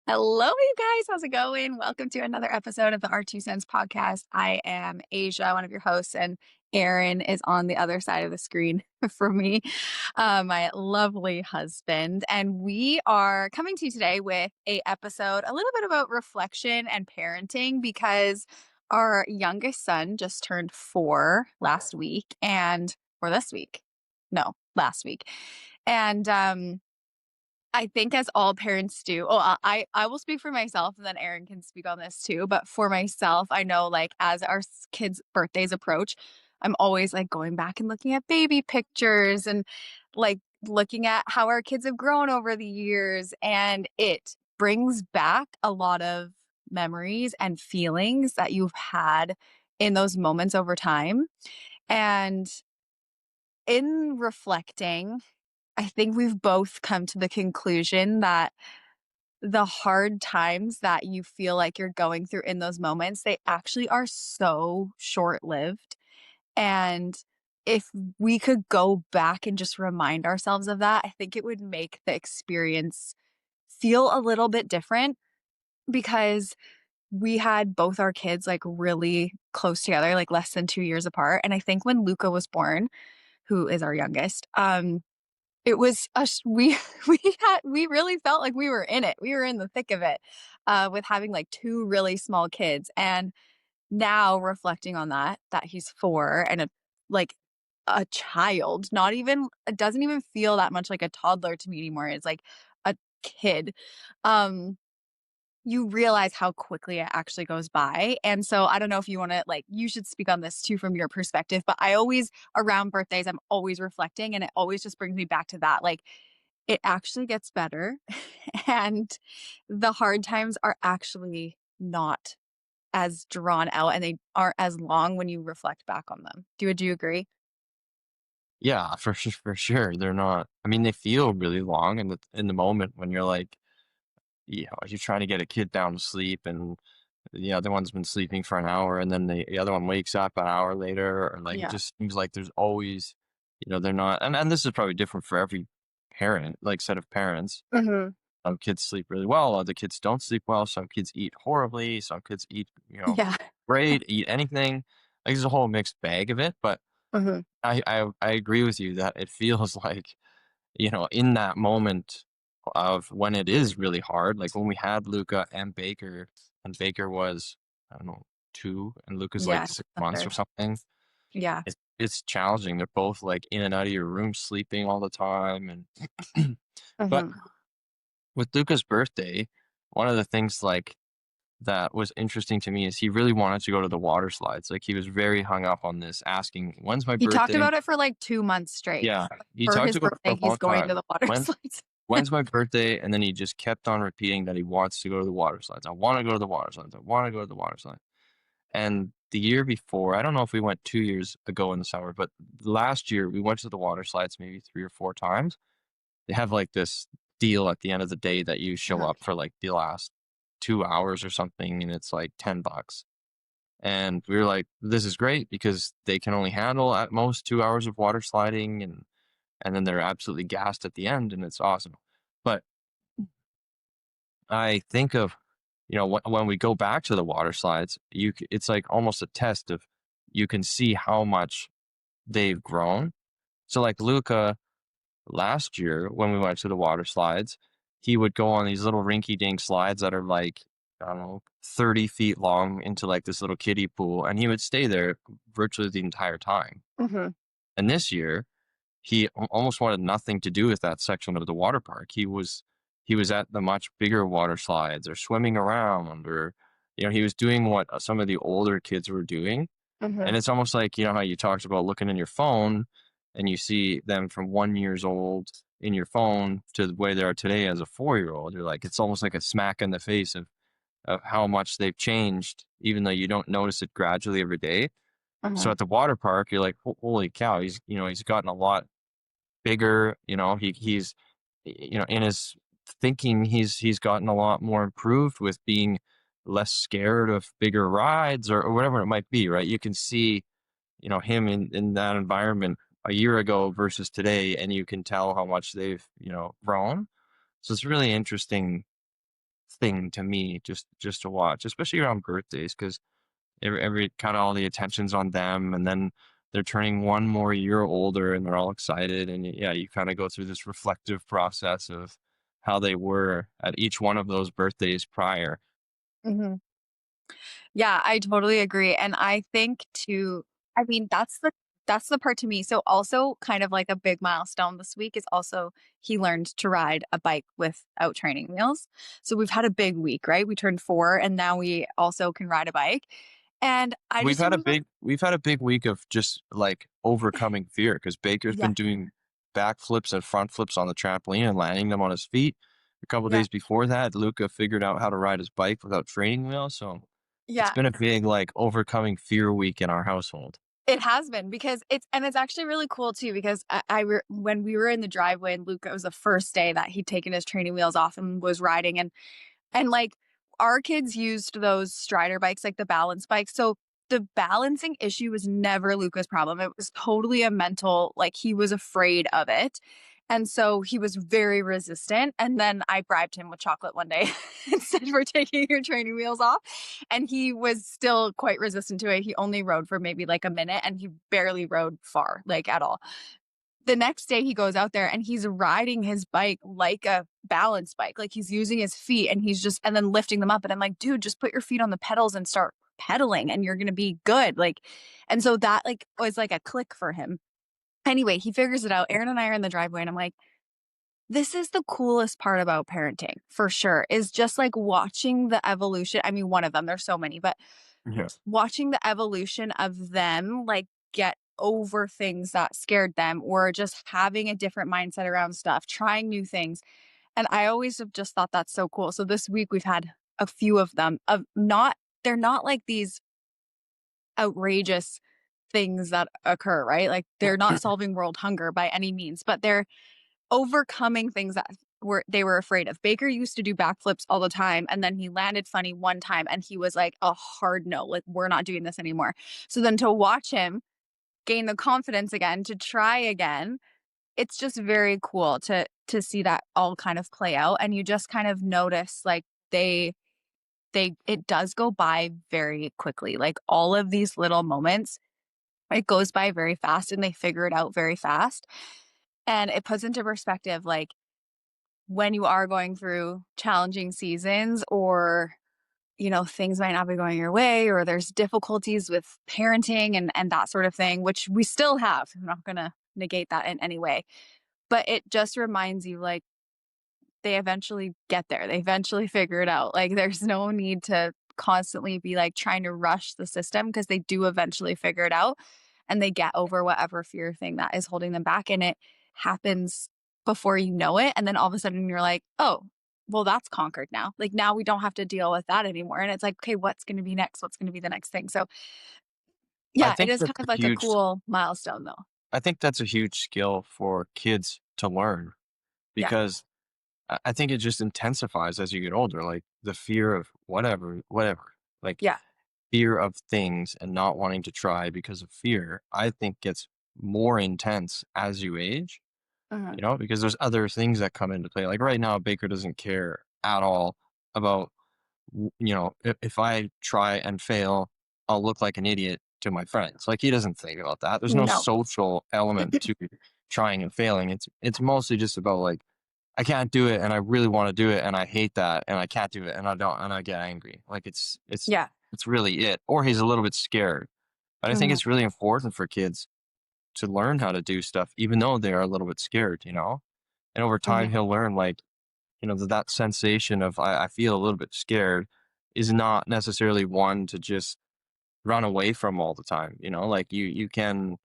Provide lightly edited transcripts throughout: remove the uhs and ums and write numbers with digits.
Hello, you guys. How's it going? Welcome to another episode of the Our Two Cents podcast. I am Asia, one of your hosts, and Aaron is on the other side of the screen for me, my lovely husband. And we are coming to you today with a episode a little bit about reflection and parenting because our youngest son just turned 4 last week or this week. No, last week. And I think as all parents do. Oh, I will speak for myself, and then Aaron can speak on this too. But for myself, I know like as our kids' birthdays approach, I'm always like going back and looking at baby pictures and like looking at how our kids have grown over the years, and it brings back a lot of memories and feelings that you've had in those moments over time. And in reflecting, I think we've both come to the conclusion that the hard times that you feel like you're going through in those moments, they actually are so short-lived. And if we could go back and just remind ourselves of that, I think it would make the experience feel a little bit different because we had both our kids like really close together, like less than 2 years apart. And I think when Luca was born, who is our youngest, it was us we really felt like we were in it. We were in the thick of it, with having, like, 2 really small kids, and now reflecting on that he's 4 and like, a child, not even it doesn't even feel that much like a toddler to me anymore, it's like a kid. Um, you realize how quickly it actually goes by. And so I don't know if you want to like you should speak on this too from your perspective, but I always around birthdays I'm always reflecting and it always just brings me back to that. Like it actually gets better and the hard times are actually not as drawn out and they aren't as long when you reflect back on them. Do you agree? Yeah, for sure. They're not. I mean, they feel really long in the moment when you're like, you're trying to get a kid down to sleep, and the other one's been sleeping for an hour, and then the other one wakes up an hour later, or like it Yeah. just seems like there's always, they're not. And this is probably different for every parent, like set of parents. Hmm. Some kids sleep really well, other kids don't sleep well. Some kids eat horribly. Some kids eat, Yeah. great, eat anything. Like there's a whole mixed bag of it, but Hmm. I agree with you that it feels like, in that moment of when it is really hard, like when we had Luca and Baker was, I don't know, 2 and Luca's Yeah. like 6 months or something. Yeah. It's challenging. They're both like in and out of your room sleeping all the time. And but Hmm. with Luca's birthday, one of the things like that was interesting to me is he really wanted to go to the water slides. Like he was very hung up on this, asking, "When's my He talked birthday?" about it for like 2 months straight. Yeah, he For talked his about it for birthday, a he's long going to time. the water When slides. when's my birthday? And then he just kept on repeating that he wants to go to the water slides. I want to go to the water slides. I want to go to the water slide. And the year before, I don't know if we went 2 years ago in the summer, but last year we went to the water slides maybe 3 or 4 times. They have like this deal at the end of the day that you show Mhm. up for like the last 2 hours or something, and it's like $10. And we were like, this is great because they can only handle at most 2 hours of water sliding, and then they're absolutely gassed at the end, and it's awesome. But I think of, when we go back to the water slides, it's like almost a test of you can see how much they've grown. So like Luca last year when we went to the water slides, he would go on these little rinky dink slides that are like, I don't know, 30 feet long into like this little kiddie pool, and he would stay there virtually the entire time. Mhm. And this year, he almost wanted nothing to do with that section of the water park. He was at the much bigger water slides or swimming around, or he was doing what some of the older kids were doing. Mhm. And it's almost like, how you talked about looking in your phone and you see them from 1 years old in your phone to the way they are today as a 4 year old. You're like, it's almost like a smack in the face of how much they've changed, even though you don't notice it gradually every day. So Mhm. at the water park, you're like, Holy cow, he's gotten a lot bigger. He's, in his thinking, he's gotten a lot more improved with being less scared of bigger rides or whatever it might be, right? You can see, him in that environment a year ago versus today, and you can tell how much they've, grown. So it's really interesting thing to me just to watch, especially around birthdays, because every kind of all the attention's on them, and then they're turning one more year older, and they're all excited, and yeah, you kind of go through this reflective process of how they were at each one of those birthdays prior. Mhm. Yeah, I totally agree, and I think too I mean, that's the part to me. So also kind of like a big milestone this week is also he learned to ride a bike without training wheels. So we've had a big week, right? We turned 4 and now we also can ride a bike. And I just remember We've had a big week of just like overcoming fear because Baker's yeah, been doing backflips and front flips on the trampoline and landing them on his feet. A couple yeah, days before that, Luca figured out how to ride his bike without training wheels. So it's yeah. been a big like overcoming fear week in our household. It has been because it's actually really cool too because when we were in the driveway and Luca it was the first day that he'd taken his training wheels off and was riding and, like, our kids used those Strider bikes, like the balance bikes, so the balancing issue was never Luca's problem, it was totally a mental like, he was afraid of it, and so he was very resistant, and then I bribed him with chocolate one day and said, "We're taking your training wheels off," and he was still quite resistant to it, he only rode for maybe, like, a minute, and he barely rode far, like, at all. The next day he goes out there and he's riding his bike like a balance bike, like he's using his feet and he's just and then lifting them up, and I'm like, "Dude, just put your feet on the pedals and start pedaling and you're gonna be good," like and so that, like, was like a click for him. Anyway, he figures it out. Aaron and I are in the driveway and I'm like, "This is the coolest part about parenting, for sure, is just, like, watching the evolution." I mean, one of them, there's so many, but Yeah. watching the evolution of them, like, get over things that scared them or just having a different mindset around stuff, trying new things, and I always have just thought that's so cool. So this week we've had a few of them of not they're not like these outrageous things that occur, right? Like, they're not solving world hunger by any means, but they're overcoming things that they were afraid of. Baker used to do backflips all the time, and then he landed funny one time, and he was like, a hard no, like, "We're not doing this anymore." So then to watch him gain the confidence again to try again, it's just very cool to see that all kind of play out, and you just kind of notice, like, they it does go by very quickly, like, all of these little moments, it goes by very fast, and they figure it out very fast, and it puts into perspective, like, when you are going through challenging seasons or, things might not be going your way or there's difficulties with parenting and that sort of thing, which we still have. I'm not gonna negate that in any way. But it just reminds you, like, they eventually get there. They eventually figure it out. Like, there's no need to constantly be, like, trying to rush the system because they do eventually figure it out, and they get over whatever fear thing that is holding them back, and it happens before you know it, and then all of a sudden you're like, "Oh, well, that's conquered now." Like, now we don't have to deal with that anymore, and it's like, "Okay, what's gonna be next? What's gonna be the next thing?" So, I yeah, it think is kind that's of a like a huge cool milestone, though. I think that's a huge skill for kids to learn Yeah. because I think it just intensifies as you get older, like the fear of whatever. Like Yeah. fear of things and not wanting to try because of fear, I think gets more intense as you age, Mhm. because there's other things that come into play. Like right now, Baker doesn't care at all about, if I try and fail, I'll look like an idiot to my friends. Like he doesn't think about that. There's no No. social element to trying and failing. It's mostly just about like, I can't do it and I really want to do it and I hate that and I can't do it and I don't and I get angry. Like Yeah. it's really it. Or he's a little bit scared. But I think Mhm. it's really important for kids to learn how to do stuff even though they are a little bit scared. And over time Mhm. he'll learn like, that sensation of I feel a little bit scared is not necessarily one to just run away from all the time. Like you can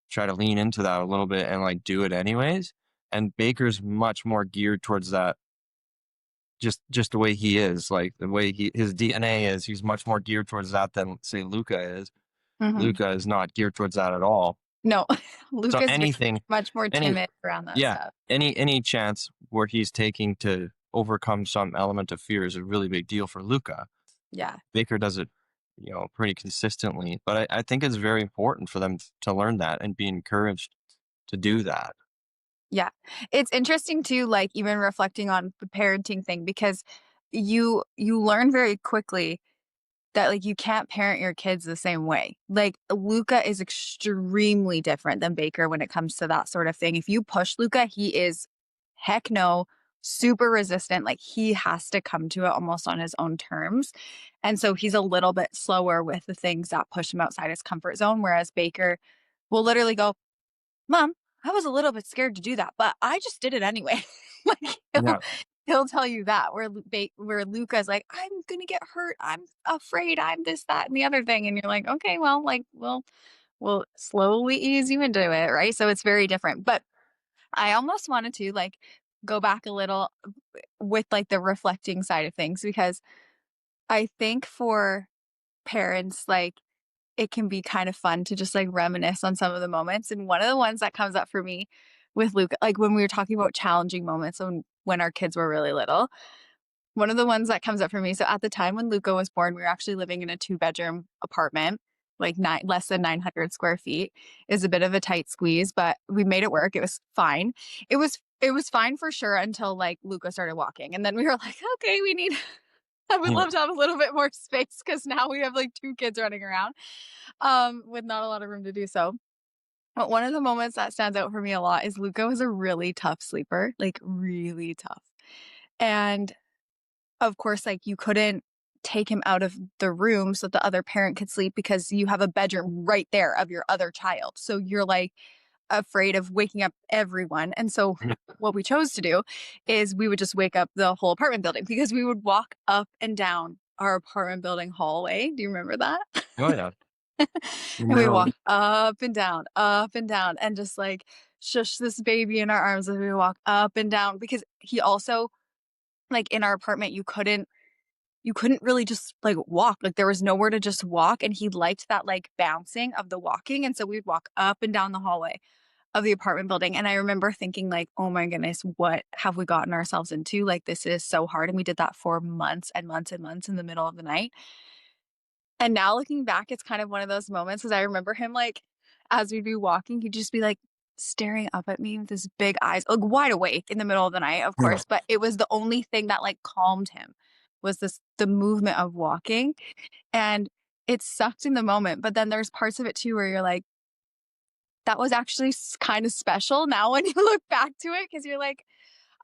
try to lean into that a little bit and like do it anyways. And Baker's much more geared towards that just the way he is, like the way his DNA is, he's much more geared towards that than say Luca is. Mhm. Luca is not geared towards that at all. No. So Luca's very anything, much more any timid around that yeah, stuff. any chance where he's taking to overcome some element of fear is a really big deal for Luca. Yeah. Baker does it, pretty consistently. But I think it's very important for them to learn that and be encouraged to do that. Yeah. It's interesting too, like, even reflecting on the parenting thing because, you learn very quickly that, like, you can't parent your kids the same way. Like, Luca is extremely different than Baker when it comes to that sort of thing. If you push Luca, he is heck no, super resistant. Like, he has to come to it almost on his own terms. And so he's a little bit slower with the things that push him outside his comfort zone, whereas Baker will literally go, "Mom, I was a little bit scared to do that, but I just did it anyway." Like, Yeah. he'll tell you that, where Luca's like, "I'm gonna get hurt. I'm afraid. I'm this, that, and the other thing." And you're like, "Okay, well, like, we'll slowly ease you into it," right? So it's very different. But I almost wanted to, like, go back a little with, like, the reflecting side of things because I think for parents, like, it can be kind of fun to just, like, reminisce on some of the moments, and one of the ones that comes up for me with Luca, like, when we were talking about challenging moments when our kids were really little, one of the ones that comes up for me, so at the time when Luca was born, we were actually living in a two-bedroom apartment, like, less than 900 square feet. Is a bit of a tight squeeze, but we made it work, it was fine. It was fine for sure until, like, Luca started walking, and then we were like, "Okay, we need I would Yeah. love to have a little bit more space because now we have, like, 2 kids running around, with not a lot of room to do so." But one of the moments that stands out for me a lot is Luca was a really tough sleeper, like, really tough. And, of course, like, you couldn't take him out of the room so the other parent could sleep because you have a bedroom right there of your other child. So you're, like, afraid of waking up everyone. And so what we chose to do is we would just wake up the whole apartment building because we would walk up and down our apartment building hallway. Do you remember that? Oh yeah. In the And we middle. walk up and down, and just, like, shush this baby in our arms as we walk up and down because he also, like, in our apartment, you couldn't really just, like, walk, like, there was nowhere to just walk, and he liked that, like, bouncing of the walking, and so we'd walk up and down the hallway of the apartment building, and I remember thinking, like, "Oh my goodness, what have we gotten ourselves into? Like, this is so hard," and we did that for months and months and months in the middle of the night. And now looking back, it's kind of one of those moments because I remember him, like, as we'd be walking, he'd just be, like, staring up at me with his big eyes, like, wide awake in the middle of the night, of Yeah. course, but it was the only thing that, like, calmed him was the movement of walking, and it sucked in the moment, but then there's parts of it too where you're like, "That was actually kinda special now when you look back to it because 'cause you're like,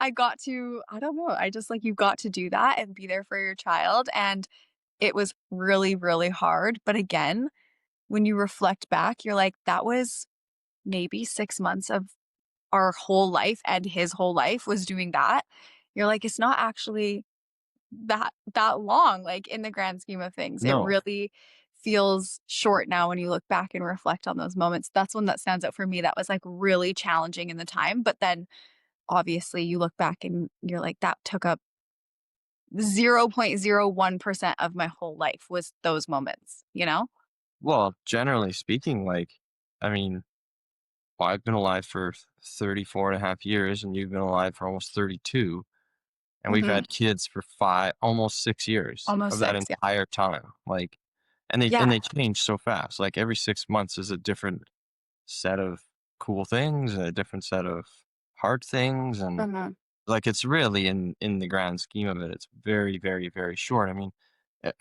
I got to I don't know, I just, like, you got to do that and be there for your child, and it was really, really hard, but again, when you reflect back, you're like, "That was maybe 6 months of our whole life, and his whole life was doing that." You're like, "It's not actually that long, like, in the grand scheme of things." It No. really feels short now when you look back and reflect on those moments. That's one that stands out for me that was, like, really challenging in the time, but then, obviously, you look back and you're like, "That took up 0.01% of my whole life was those moments," you know? Well, generally speaking, like, I mean, well, I've been alive for 34 and a half years, and you've been alive for almost 32, and we've Mhm. had kids for 5, almost 6 years Almost of that 6, yeah. entire time. Like, and they Yeah. change so fast. Like every 6 months is a different set of cool things and a different set of hard things, and Mhm. like it's really in the grand scheme of it, it's very, very, very short. I mean,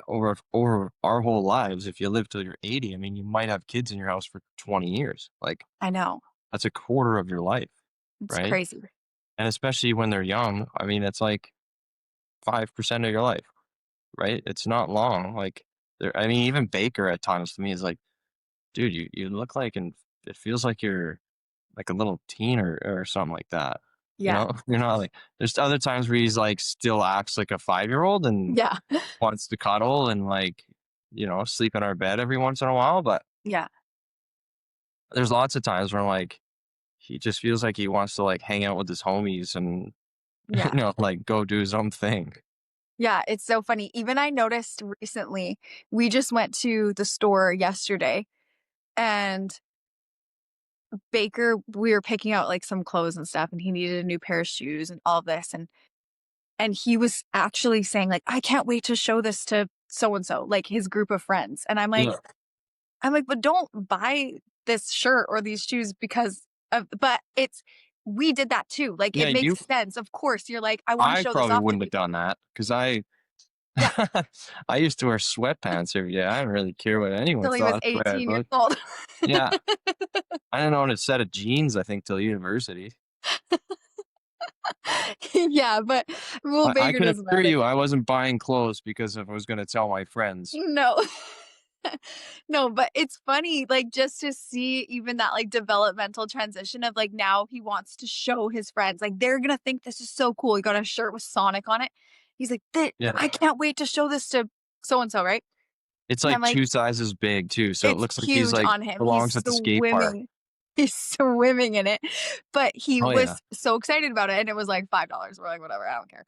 over our whole lives, if you live till you're 80, I mean, you might have kids in your house for 20 years. Like I know. that's a quarter of your life, It's right? crazy. And especially when they're young, I mean, it's like 5% of your life, right? It's not long. Like I mean, even Baker at times to me is like, dude, you look like, and it feels like you're like a little teen or something like that. You Yeah. know, you're not like, there's other times where he's like still acts like a 5-year old and Yeah. wants to cuddle and like, sleep in our bed every once in a while. But Yeah. there's lots of times where like he just feels like he wants to like hang out with his homies and Yeah. like go do his own thing. Yeah, it's so funny. Even I noticed recently, we just went to the store yesterday, and Baker we were picking out, like, some clothes and stuff, and he needed a new pair of shoes and all this, and he was actually saying, like, "I can't wait to show this to so and so," like, his group of friends, and Yeah. I'm like, "But don't buy this shirt or these shoes because of," but it's we did that too, like, Yeah. it makes sense, of course, you're like, "I wanna I show this probably off to wouldn't have people." done that because I Yeah, I used to wear sweatpants every day. I didn't really care what anyone till he was thought the way I 18 years looked. old. Yeah, I didn't own a set of jeans, I think, till university. Yeah, but Will I Baker can doesn't assure have you any. I wasn't buying clothes because if I was gonna tell my friends. No. No, but it's funny, like, just to see even that, like, developmental transition of, like, now he wants to show his friends, like, they're gonna think this is so cool. He got a shirt with Sonic on it. He's like, Yeah. I can't wait to show this to so and so," right? It's And I'm like like, 2 sizes big too, so it it's looks like he's, huge like, on him. belongs at the skate park. He's swimming in it, but he Oh, yeah. was so excited about it, and it was like $5. We're like, "Whatever, I don't care."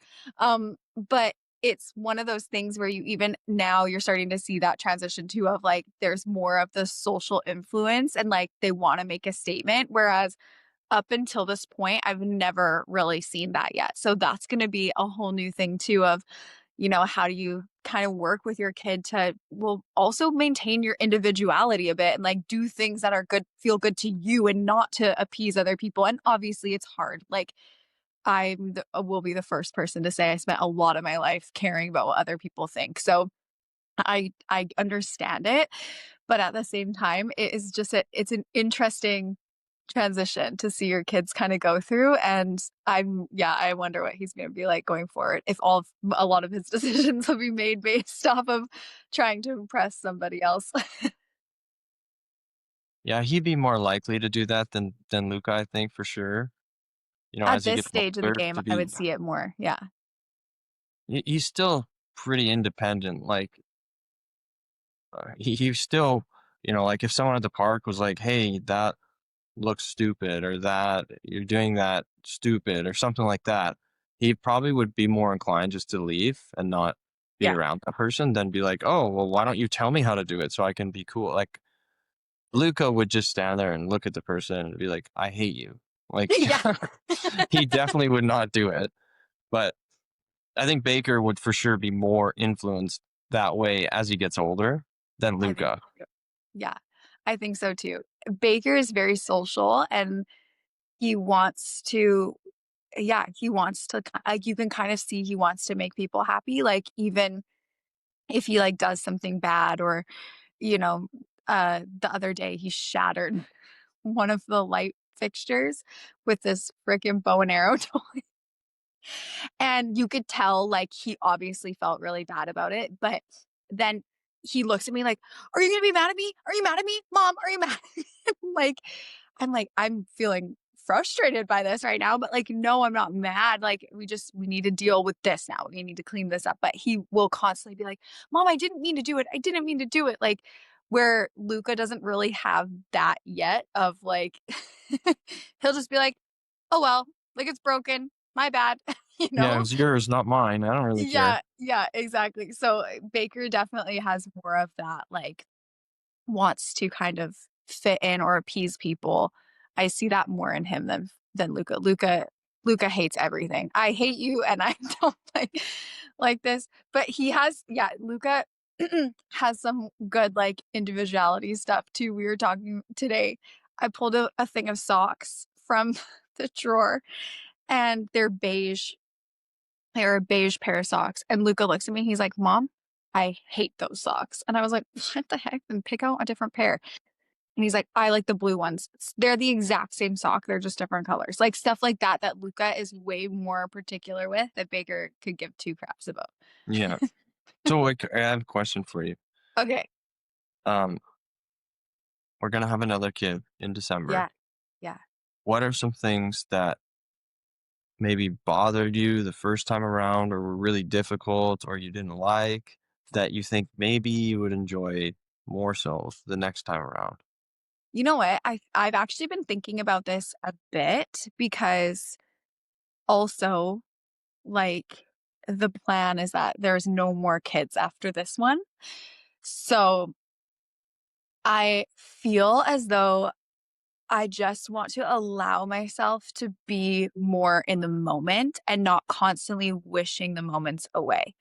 But it's one of those things where you even now you're starting to see that transition too of, like, there's more of the social influence and, like, they wanna make a statement, whereas up until this point, I've never really seen that yet. So that's gonna be a whole new thing too of, how do you kind of work with your kid to will also maintain your individuality a bit and like do things that are good, feel good to you and not to appease other people. And obviously it's hard. Like will be the first person to say I spent a lot of my life caring about what other people think. So I understand it, but at the same time, it is just it's an interesting transition to see your kids kinda go through, and I wonder what he's gonna be like going forward if a lot of his decisions will be made based off of trying to impress somebody else. Yeah, he'd be more likely to do that than Luca, I think, for sure. At As he this gets stage of the older game, to I be would see it more, yeah. he's still pretty independent, like, he's still like, if someone at the park was like, "Hey, that looks stupid," or "That you're doing that stupid," or something like that, he probably would be more inclined just to leave and not be Yeah. around that person than be like, "Oh, well, why don't you tell me how to do it so I can be cool?" Like, Luca would just stand there and look at the person and be like, "I hate you." Like, Yeah. he definitely would not do it, but I think Baker would for sure be more influenced that way as he gets older than I think Luca. so too. Yeah, I think so too. Baker is very social and he wants to yeah, he wants to like, you can kind of see he wants to make people happy, like, even if he, like, does something bad or, you know, the other day he shattered one of the light fixtures with this freaking bow and arrow toy, and you could tell, like, he obviously felt really bad about it, but then he looks at me like, "Are you gonna be mad at me? Are you mad at me? Mom, are you mad at me?" Like I'm feeling frustrated by this right now, but, like, no, I'm not mad, like, we need to deal with this now, we need to clean this up, but he will constantly be like, "Mom, I didn't mean to do it, I didn't mean to do it," like, where Luca doesn't really have that yet of, like he'll just be like, "Oh, well, like, it's broken, my bad," you Yeah, know? it's yours, not mine. I don't really care. Yeah, yeah, exactly, so, Baker definitely has more of that, like, wants to kind of fit in or appease people. I see that more in him than Luca. Luca hates everything. I hate you and I don't like this. But he has yeah, Luca has some good like individuality stuff too. We were talking today. I pulled a thing of socks from the drawer and they're a beige pair of socks. And Luca looks at me, he's like, "Mom, I hate those socks." And I was like, "What the heck? Then pick out a different pair." And he's like, "I like the blue ones. They're the exact same sock, they're just different colors." Like, stuff like that, that Luca is way more particular with, that Baker could give 2 craps about. Yeah. So, like, I have a question for you. Okay. Um, we're gonna have another kid in Yeah. December. Yeah. What are some things that maybe bothered you the first time around or were really difficult or you didn't like that you think maybe you would enjoy more so the next time around? You know what? I've actually been thinking about this a bit because also, like, the plan is that there's no more kids after this one. So, I feel as though I just want to allow myself to be more in the moment and not constantly wishing the moments away.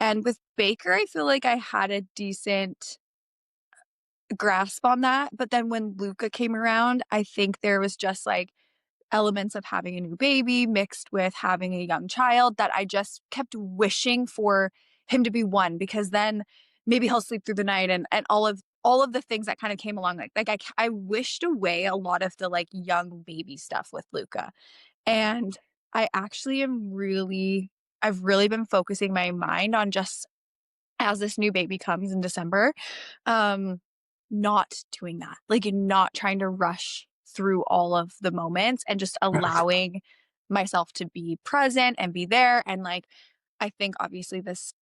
And with Baker, I feel like I had a decent grasp on that. But then when Luca came around, I think there was just like elements of having a new baby mixed with having a young child that I just kept wishing for him to be 1 because then maybe he'll sleep through the night and all of the things that kind of came along I wished away a lot of the like young baby stuff with Luca. And I actually I've really been focusing my mind on just as this new baby comes in December, um, not doing that, like, not trying to rush through all of the moments and just allowing myself to be present and be there, and, like, I think obviously this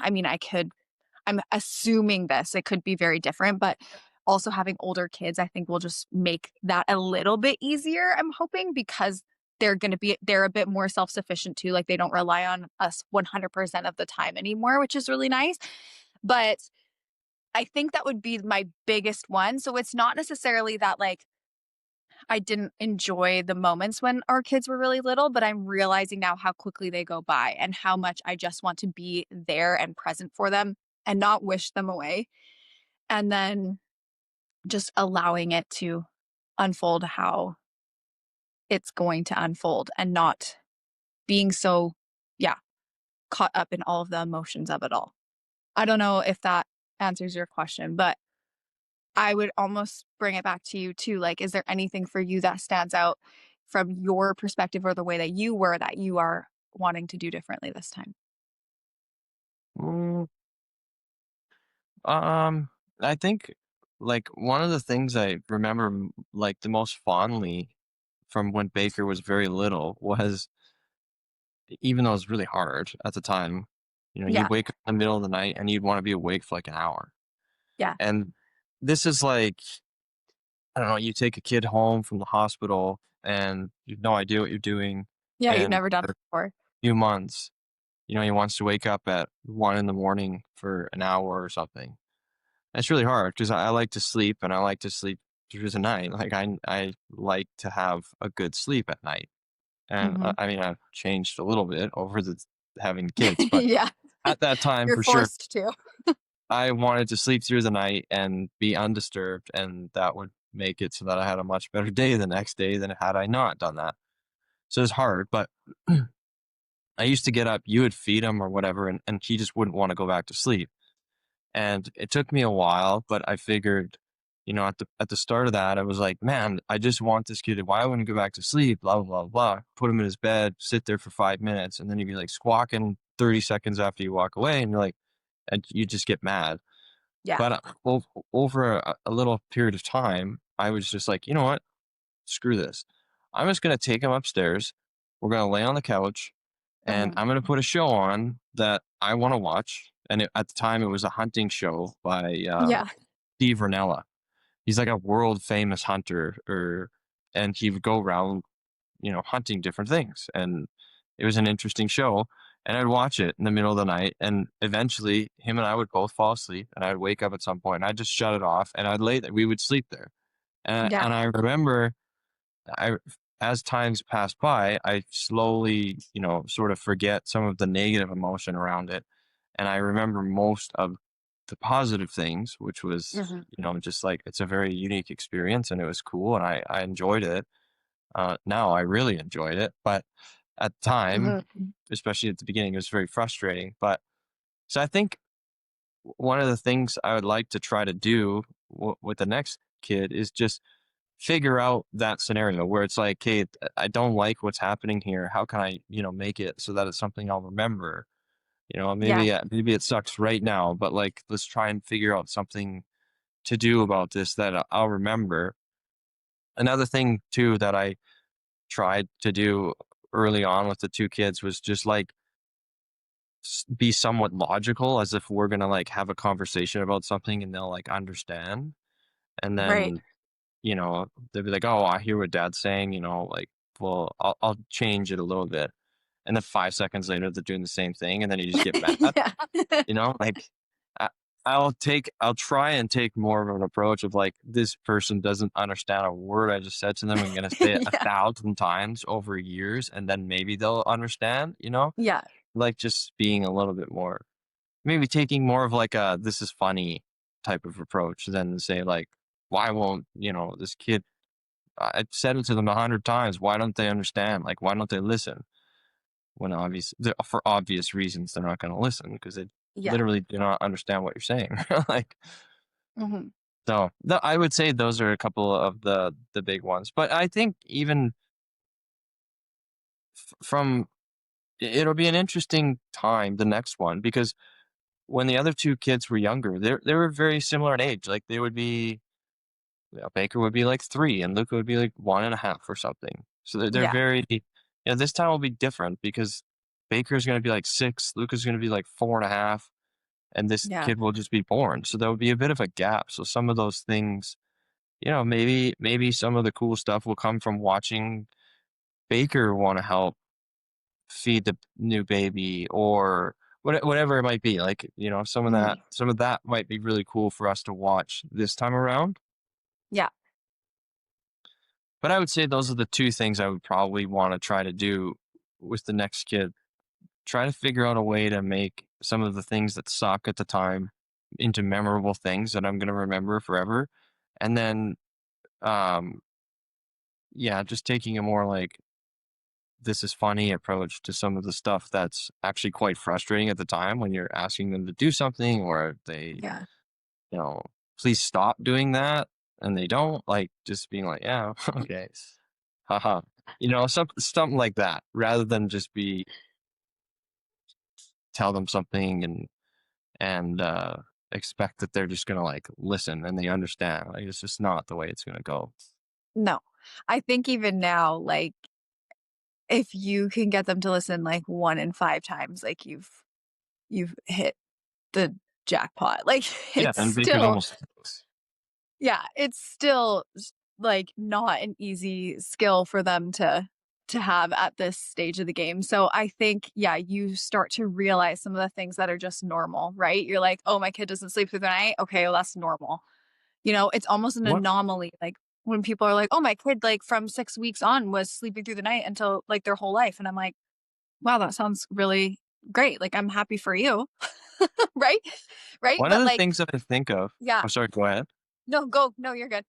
I mean, I'm assuming this, it could be very different, but also having older kids, I think will just make that a little bit easier, I'm hoping, because they're a bit more self-sufficient too, like, they don't rely on us 100% of the time anymore, which is really nice. But I think that would be my biggest one. So it's not necessarily that, like, I didn't enjoy the moments when our kids were really little, but I'm realizing now how quickly they go by and how much I just want to be there and present for them and not wish them away. And then just allowing it to unfold how it's going to unfold and not being so, yeah, caught up in all of the emotions of it all. I don't know if that answers your question, but I would almost bring it back to you too. Like, is there anything for you that stands out from your perspective or the way that you were that you are wanting to do differently this time? Mm, I think like one of the things I remember like the most fondly from when Baker was very little was even though it was really hard at the time, Yeah. you'd wake up in the middle of the night and you'd want to be awake for like an hour. Yeah. And this is like, I don't know, you take a kid home from the hospital and you've no idea what you're doing. Yeah. You've And never done for a it before. few months, he wants to wake up at 1 in the morning for an hour or something. It's really hard because I like to sleep and I like to sleep through the night. Like I like to have a good sleep at night. And Hmm. I mean, I've changed a little bit over the having kids, but Yeah. at that time, You're for sure, forced to. I wanted to sleep through the night and be undisturbed, and that would make it so that I had a much better day the next day than had I not done that. So it's hard, but I used to get up, you would feed him or whatever, and he just wouldn't want to go back to sleep. And it took me a while, but I figured, at the start of that, I was like, man, I just want this kid. Why wouldn't he go back to sleep? Blah blah blah blah. Put him in his bed, sit there for 5 minutes, and then he'd be like squawking 30 seconds after you walk away, and you're like, and you just get mad. Yeah. But over a little period of time, I was just like, you know what? Screw this. I'm just gonna take him upstairs. We're gonna lay on the couch, and Hmm. I'm gonna put a show on that I want to watch. And at the time, it was a hunting show by Yeah. Steve Ranella. He's like a world famous hunter, and he would go around, hunting different things. And it was an interesting show. And I'd watch it in the middle of the night, and eventually, him and I would both fall asleep, and I'd wake up at some point, and I'd just shut it off, and I'd lay there. We would sleep there, Yeah. and I remember, I as times passed by, I slowly, sort of forget some of the negative emotion around it, and I remember most of the positive things, which was, Hmm. just like it's a very unique experience, and it was cool, and I enjoyed it. Now I really enjoyed it, but at the time, Hmm. especially at the beginning, it was very frustrating. But so I think one of the things I would like to try to do with the next kid is just figure out that scenario where it's like, hey, I don't like what's happening here. How can I, make it so that it's something I'll remember? Yeah. Maybe it sucks right now, but like let's try and figure out something to do about this that I'll remember. Another thing too that I tried to do early on with the two kids was just like be somewhat logical, as if we're gonna like have a conversation about something and they'll like understand. And Right. then, they'll be like, "Oh, I hear what dad's saying," like, "Well, I'll change it a little bit." And then 5 seconds later, they're doing the same thing, and then you just get mad, Yeah. like, I I'll try and take more of an approach of, like, this person doesn't understand a word I just said to them. I'm gonna say it Yeah. 1,000 times over years, and then maybe they'll understand, you know? Yeah. Like, just being a little bit more maybe taking more of, like, a, "This is funny" type of approach than say, like, "Why won't, this kid" I've said it to them 100 times, "Why don't they understand? Like, why don't they listen?" when for obvious reasons they're not going to listen because they Yeah. literally do not understand what you're saying. Like, Hmm. so I would say those are a couple of the big ones. But I think even from it'll be an interesting time the next one because when the other two kids were younger, they were very similar in age. Like they would be, Baker would be like 3 and Luca would be like 1.5 or something. So they're Yeah. very, this time will be different because Baker's going to be like 6, Luca's going to be like 4.5, and this Yeah. kid will just be born. So there will be a bit of a gap. So some of those things, maybe some of the cool stuff will come from watching Baker want to help feed the new baby or whatever it might be. Like, Hmm. some of that might be really cool for us to watch this time around. Yeah. But I would say those are the 2 things I would probably wanna try to do with the next kid. Try to figure out a way to make some of the things that suck at the time into memorable things that I'm gonna remember forever. And then, um, yeah, just taking a more, like, "This is funny" approach to some of the stuff that's actually quite frustrating at the time when you're asking them to do something or they, Yeah. you know, "Please stop doing that," and they don't, like, just being like, "Yeah, okay. Haha." Something like that, rather than just be tell them something and expect that they're just gonna, like, listen and they understand. Like, it's just not the way it's gonna go. No. I think even now, like, if you can get them to listen like 1 in 5 times, like, you've hit the jackpot. Like, Yeah, it's and Baker's still almost yeah, it's still like, not an easy skill for them to have at this stage of the game. So, I think, yeah, you start to realize some of the things that are just normal, right? You're like, "Oh, my kid doesn't sleep through the night. Okay, well, that's normal." It's almost an what anomaly, like, when people are like, "Oh, my kid, like, from 6 weeks on was sleeping through the night until, like, their whole life," and I'm like, "Wow, that sounds really great, like, I'm happy for you." Right? Right? one of But, the like things that I think of yeah. oh, sorry, go ahead. No, go. No, you're good.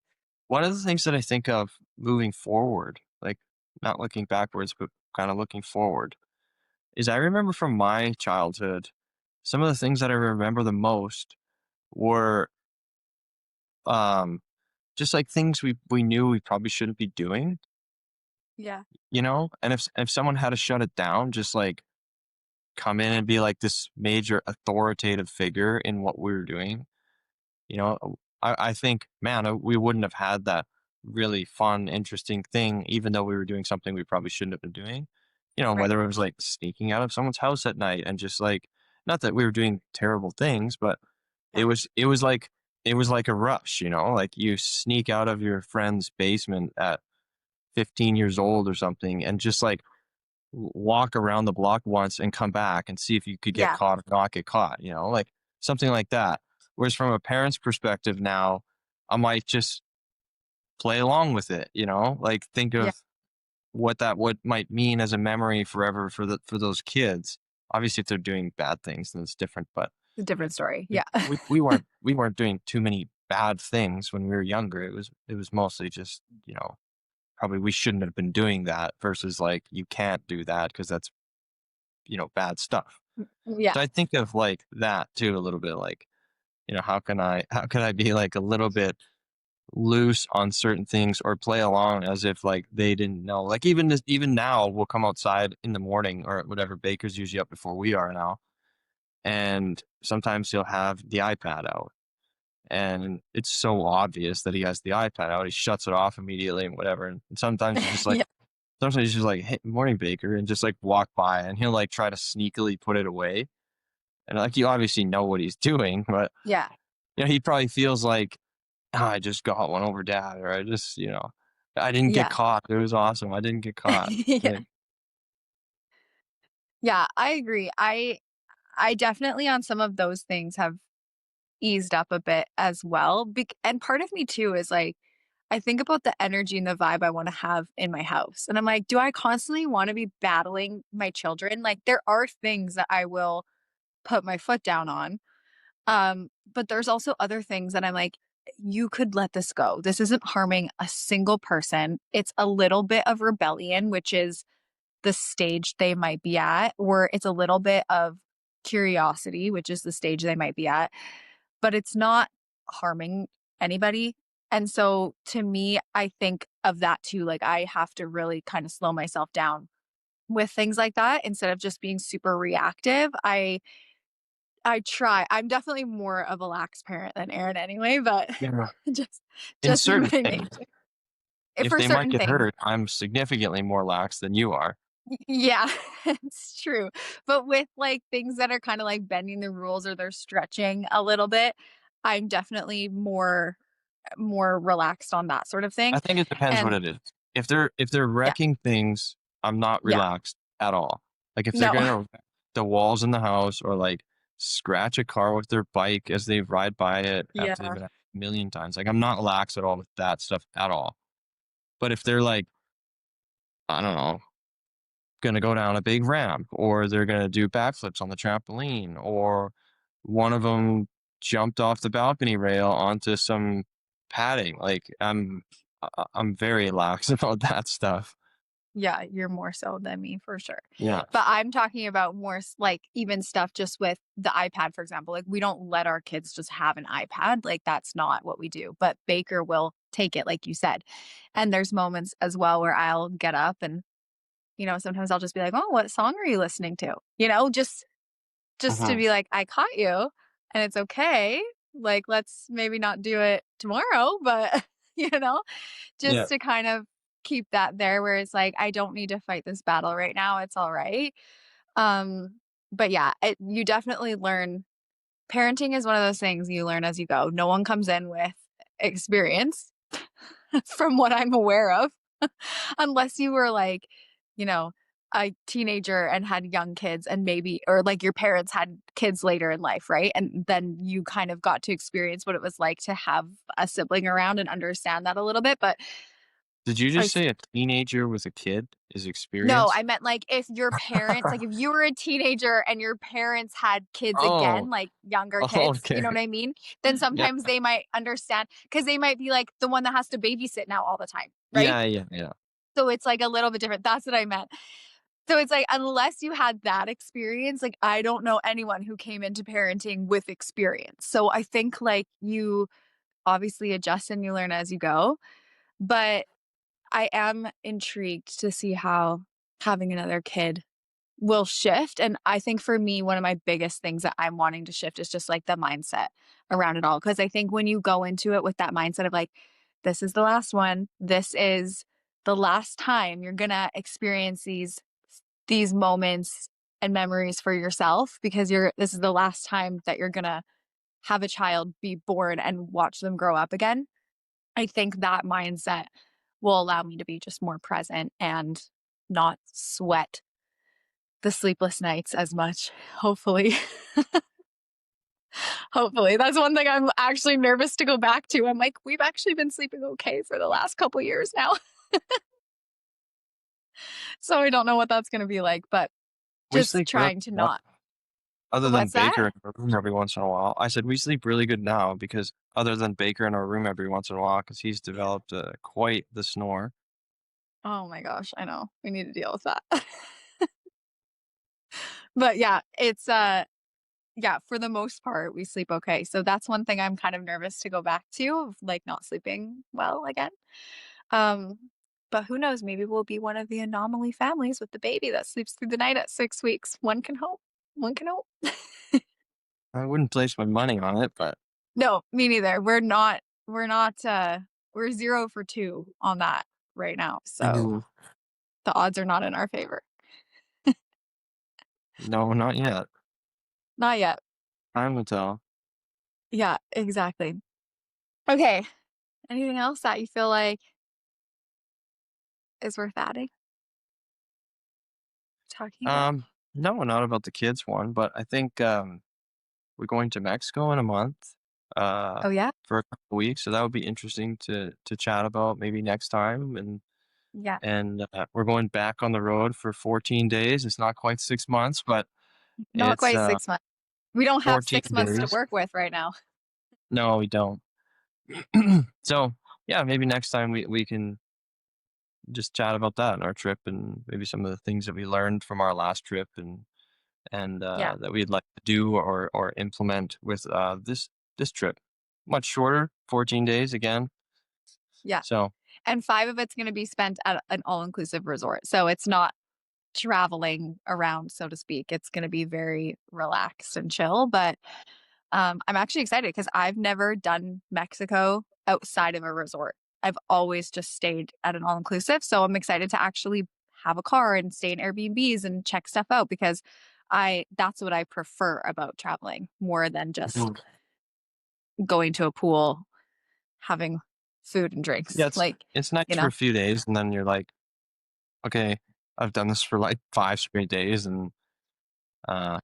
One of the things that I think of moving forward, like, not looking backwards, but kinda looking forward, is I remember from my childhood, some of the things that I remember the most were, um, just, like, things we knew we probably shouldn't be doing, Yeah. And if someone had to shut it down, just, like, come in and be, like, this major authoritative figure in what we were doing, I think, man, we wouldn't have had that really fun, interesting thing, even though we were doing something we probably shouldn't have been doing. Right. Whether it was like sneaking out of someone's house at night and just like, not that we were doing terrible things, but Yeah. it was like a rush, like you sneak out of your friend's basement at 15 years old or something and just like walk around the block once and come back and see if you could get Yeah. caught or not get caught, like something like that. Whereas from a parent's perspective now, I might just play along with it, like think Yeah. of what that would might mean as a memory forever for those kids. Obviously, if they're doing bad things, then it's different. But It's a different story. we, Yeah. we weren't doing too many bad things when we were younger. It was mostly just probably we shouldn't have been doing that versus like you can't do that because that's bad stuff. Yeah. So I think of like that too a little bit like, how can I be like a little bit loose on certain things or play along as if like they didn't know. Like even now we'll come outside in the morning or whatever, Baker's usually up before we are now. And sometimes he'll have the iPad out. And it's so obvious that he has the iPad out. He shuts it off immediately and whatever. And sometimes he's just like Yeah. sometimes he's just like, "Hey, morning, Baker," and just like walk by and he'll like try to sneakily put it away. And like you obviously know what he's doing, but Yeah. he probably feels like, "Oh, I just got one over dad," or I didn't get Yeah. caught. It was awesome. I didn't get caught. Yeah. Like, Yeah, I agree. I definitely on some of those things have eased up a bit as well. And part of me too is like, I think about the energy and the vibe I want to have in my house. And I'm like, do I constantly want to be battling my children? Like, there are things that I will put my foot down on. But there's also other things that I'm like, you could let this go. This isn't harming a single person. It's a little bit of rebellion, which is the stage they might be at, or it's a little bit of curiosity, which is the stage they might be at, but it's not harming anybody. And so to me, I think of that too. Like I have to really kind of slow myself down with things like that instead of just being super reactive. I try. I'm definitely more of a lax parent than Aaron anyway, but Yeah. just In just in certain my things, nature. if For they might certain get things. hurt, I'm significantly more lax than you are. Yeah, it's true. But with, like, things that are kinda, like, bending the rules or they're stretching a little bit, I'm definitely more relaxed on that sort of I thing. think it depends what And it is. If they're yeah, wrecking things, I'm not yeah. relaxed at all. Like if they're No. gonna wreck the walls in the house or like scratch a car with their bike as they ride by it after they've Yeah. been at a million times, like I'm not lax at all with that stuff at all. But if they're like, I don't know, gonna go down a big ramp or they're gonna do backflips on the trampoline or one of them jumped off the balcony rail onto some padding, like I'm very lax about that stuff. Yeah, you're more so than me for sure. Yeah. But I'm talking about more like even stuff just with the iPad, for example. Like we don't let our kids just have an iPad. Like that's not what we do. But Baker will take it, like you said. And there's moments as well where I'll get up and, sometimes I'll just be like, oh, what song are you listening to? Just to Mhm. be like, I caught you and it's okay. Like, let's maybe not do it tomorrow, but you know, Yeah. just to kind of keep that there where it's like, I don't need to fight this battle right now. It's all right. But yeah, you definitely learn. Parenting is one of those things you learn as you go. No one comes in with experience from what I'm aware of, unless you were like, you know, a teenager and had young kids and maybe, or like your parents had kids later in life, right? And then you kind of got to experience what it was like to have a sibling around and understand that a little bit. But Did you I just say a teenager with a kid is No, experienced? I meant, like, if your parents like, if you were a teenager and your parents had kids Oh, again, like, younger oh, kids, you know okay. what I mean? Then Yeah. sometimes they might understand because they might be, like, the one that has to babysit now all the time, right? Yeah, yeah, yeah. So it's, like, a little bit different. That's what I meant. So it's, like, unless you had that experience, like, I don't know anyone who came into parenting with experience. So I think, like, you obviously adjust and you learn as you go, but I am intrigued to see how having another kid will shift. And I think for me, one of my biggest things that I'm wanting to shift is just like the mindset around it all. Cause I think when you go into it with that mindset of like, this is the last one, this is the last time you're gonna experience these moments and memories for yourself because this is the last time that you're gonna have a child be born and watch them grow up again. I think that mindset will allow me to be just more present and not sweat the sleepless nights as much, hopefully. Hopefully. That's one thing I'm actually nervous to go back to. I'm like, "We've actually been sleeping okay for the last couple years now." So I don't know what that's gonna be like, but We just sleep really trying to good now, not. other than What's that? Baker in our room every once in a while. I said we sleep really good now because other than Baker in our room every once in a while, because he's developed quite the snore. Oh my gosh, I know. We need to deal with that. But yeah, yeah, for the most part, we sleep okay. So that's one thing I'm kind of nervous to go back to, of, like, not sleeping well again. Um, but who knows? Maybe we'll be one of the anomaly families with the baby that sleeps through the night at 6 weeks. One can hope. One can hope. I wouldn't place my money on it, but No, me neither. We're 0 for 2 on that right now. So Mhm. the odds are not in our favor. No, not yet. Not yet. Time will tell. Yeah, exactly. Okay. Anything else that you feel like is worth adding, talking about? No, not about the kids one, but I think we're going to Mexico in a month, Oh, yeah? for a couple weeks, so that would be interesting to chat about maybe next time, Yeah. we're going back on the road for 14 days. It's not quite 6 months, but Not it's, quite 6 months. We don't have 14 6 months to days. work with right now. No, we don't. So, yeah, maybe next time we can just chat about that and our trip and maybe some of the things that we learned from our last trip and Yeah. that we'd like to do or implement with this trip. Much shorter, 14 days again. Yeah. So And 5 of it's gonna be spent at an all-inclusive resort. So it's not traveling around, so to speak. It's gonna be very relaxed and chill, but, I'm actually excited because 'cause I've never done Mexico outside of a resort. I've always just stayed at an all-inclusive, so I'm excited to actually have a car and stay in Airbnbs and check stuff out because I that's what I prefer about traveling more than just Mhm. going to a pool, having food and drinks, Yeah, like, it's nice you for know? a few days, and then you're like, okay, I've done this for like 5 straight days, and uh,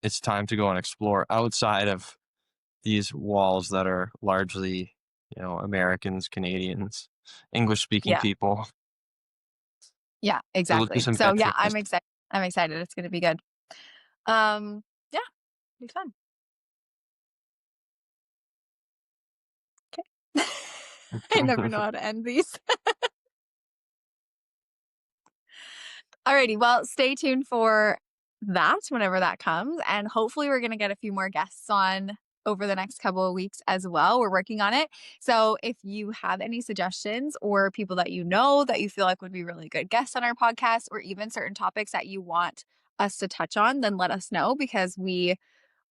it's time to go and explore outside of these walls that are largely, Americans, Canadians, English speaking Yeah. people. Yeah, So we'll do exactly. some So, yeah, adventurous. I'm excited, it's gonna be good. Yeah, it'll be fun. 'Kay. I never know how to end these. Alrighty, well, stay tuned for that whenever that comes, and hopefully we're gonna get a few more guests on over the next couple of weeks as well. We're working on it. So if you have any suggestions or people that you know that you feel like would be really good guests on our podcast, or even certain topics that you want us to touch on, then let us know because we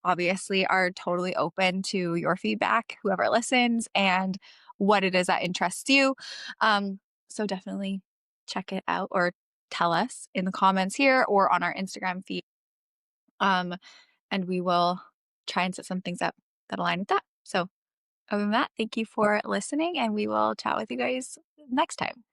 obviously are totally open to your feedback, whoever listens, and what it is that interests you. So definitely check it out or tell us in the comments here or on our Instagram feed. Um, and we will try and set some things up that align with that. So, other than that, thank you for listening, and we will chat with you guys next time.